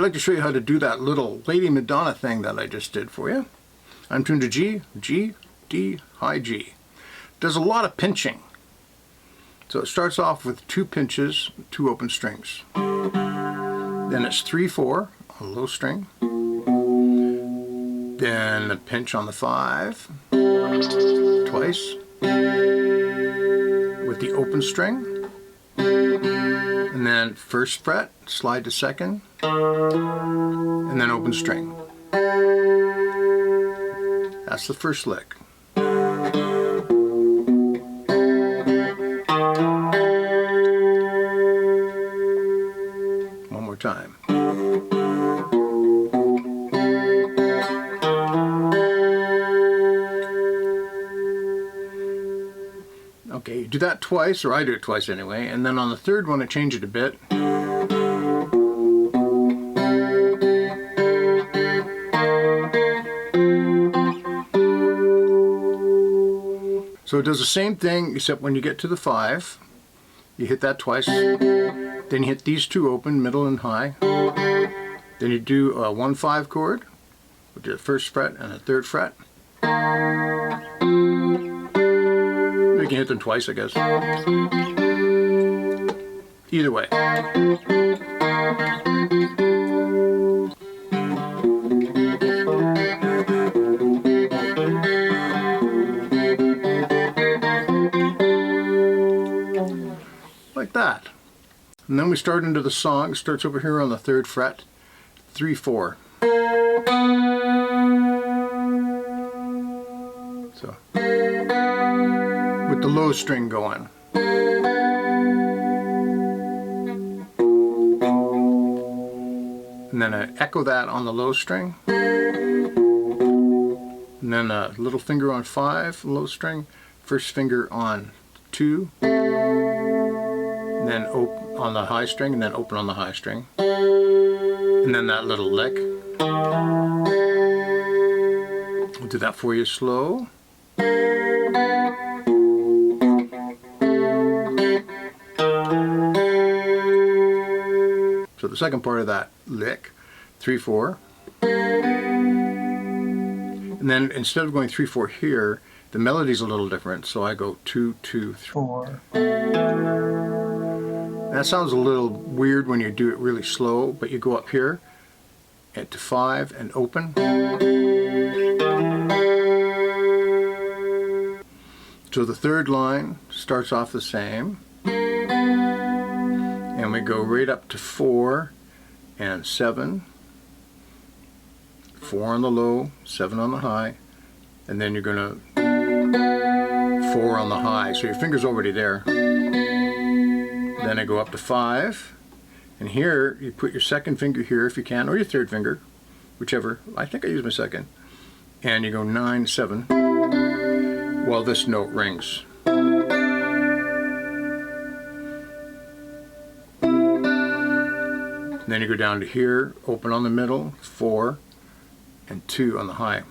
I'd like to show you how to do that little Lady Madonna thing that I just did for you. I'm tuned to G, G, D, high G. Does a lot of pinching. So it starts off with 2 pinches, 2 open strings. Then it's 3/4 on the low string. Then a pinch on the 5, twice, with the open string. And then 1st fret, slide to 2nd, and then open string. That's the first lick. One more time. Okay, you do that twice, or I do it twice anyway, and then on the 3rd one I change it a bit. So it does the same thing, except when you get to the 5, you hit that twice, then you hit these 2 open, middle and high, then you do a 1/5 chord, with the 1st fret and the 3rd fret. You can hit them twice, I guess. Either way. Like that. And then we start into the song. It starts over here on the 3rd fret, 3/4. So, with the low string going. And then I echo that on the low string. And then a little finger on 5, low string, 1st finger on 2, and then open on the high string, and then open on the high string. And then that little lick. I'll do that for you slow. So the second part of that lick, 3/4. And then instead of going 3/4 here, the melody's a little different, so I go 2, 2, 4. That sounds a little weird when you do it really slow, but you go up here to 5 and open. So the 3rd line starts off the same. And we go right up to 4 and 7. 4 on the low, 7 on the high, and then you're gonna 4 on the high, so your finger's already there. Then I go up to 5, and here you put your 2nd finger here if you can, or your 3rd finger, whichever. I think I use my 2nd. And you go 9, 7, while this note rings. Then you go down to here, open on the middle, 4, and 2 on the high.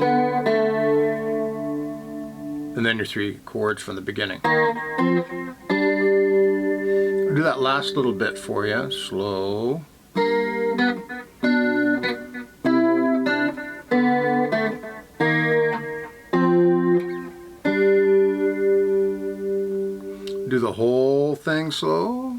And then your 3 chords from the beginning. I'll do that last little bit for you, slow. Do the whole thing slow.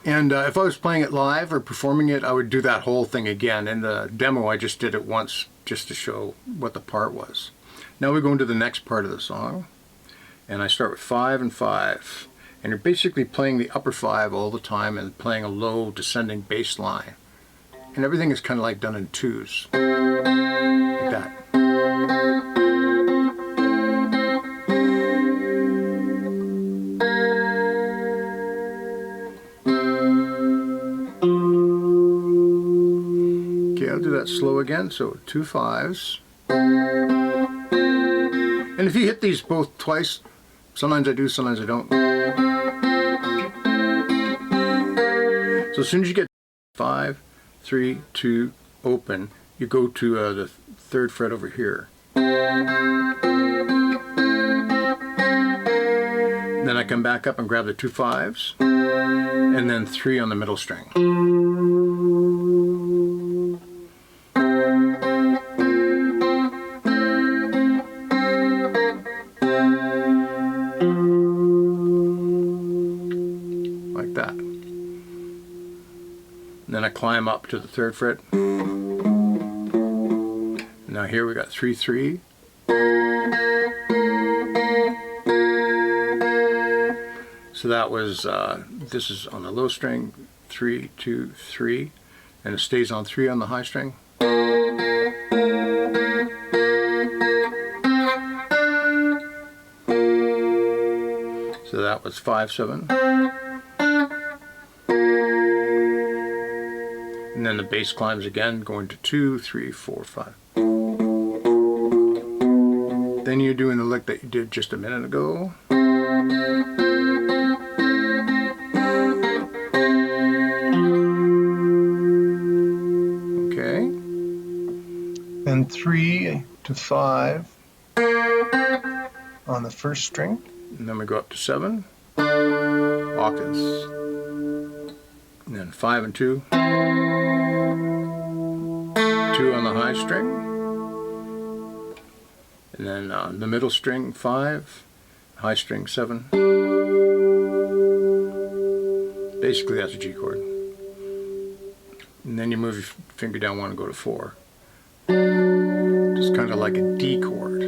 And if I was playing it live or performing it, I would do that whole thing again. In the demo, I just did it once just to show what the part was. Now we go into the next part of the song, and I start with 5 and 5. And you're basically playing the upper 5 all the time and playing a low descending bass line. And everything is kind of like done in 2s, like that. I'll do that slow again, so 2 5s. And if you hit these both twice, Sometimes I do, sometimes I don't. So as soon as you get 5, 3, 2, open, you go to the 3rd fret over here. Then I come back up and grab the 2 5s, and then 3 on the middle string. Like that. And then I climb up to the 3rd fret. Now here we got 3, 3. So that was, this is on the low string, 3, 2, 3, and it stays on 3 on the high string. So that was 5, 7. And then the bass climbs again, going to 2, 3, 4, 5. Then you're doing the lick that you did just a minute ago. Okay. And 3 to 5 on the 1st string. And then we go up to 7 octaves. And then 5 and 2. 2 on the high string. And then on the middle string 5, high string 7. Basically that's a G chord. And then you move your finger down 1 and go to 4. Just kind of like a D chord.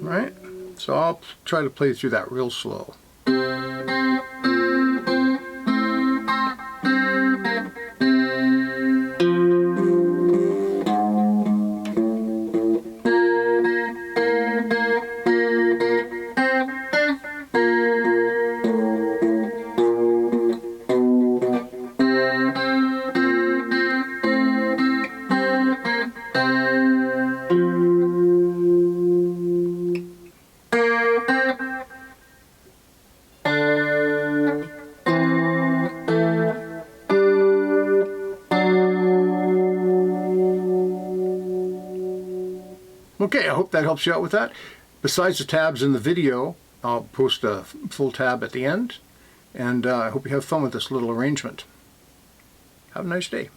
Right? So I'll try to play through that real slow. Okay, I hope that helps you out with that. Besides the tabs in the video, I'll post a full tab at the end, and I hope you have fun with this little arrangement. Have a nice day.